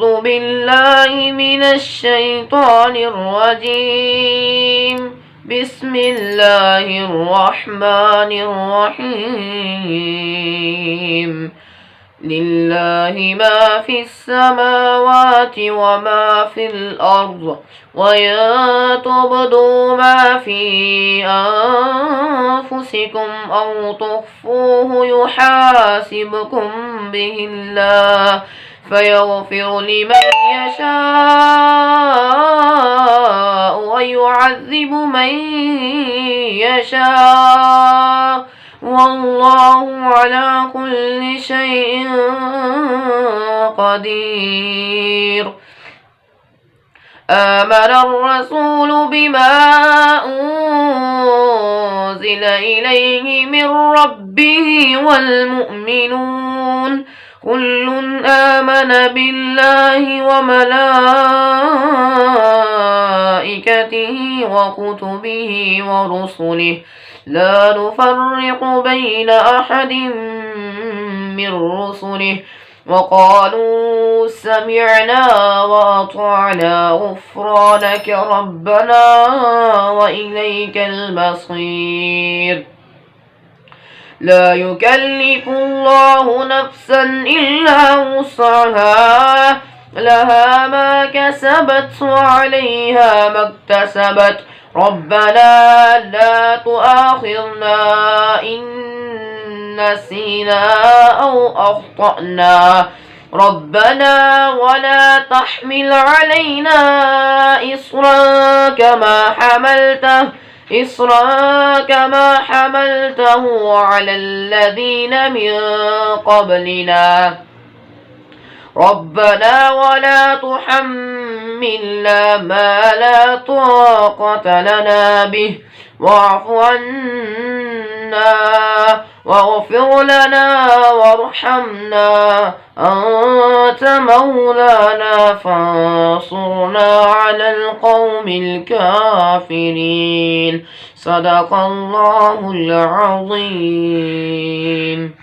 أعوذ بالله من الشيطان الرجيم. بسم الله الرحمن الرحيم. لله ما في السماوات وما في الأرض، وإن تبدوا ما في أنفسكم أو تخفوه يحاسبكم به الله فيغفر لمن يشاء ويعذب من يشاء، والله على كل شيء قدير. آمن الرسول بما أنزل إليه من ربه والمؤمنون كل آمن بالله وملائكته وكتبه ورسله لا نفرق بين أحد من رسله، وقالوا سمعنا وأطعنا غفرانك ربنا وإليك المصير. لا يكلف الله نفسا إلا وسعها، لها ما كسبت وعليها ما اكتسبت. ربنا لا تؤاخذنا إن نسينا أو أخطأنا، ربنا ولا تحمل علينا إصرا كما حملته على الذين من قبلنا، ربنا ولا تحملنا ما لا طاقة لنا به، واعف عنا واغفر لنا وارحمنا، أنت مولانا فانصرنا على القوم الكافرين. صدق الله العظيم.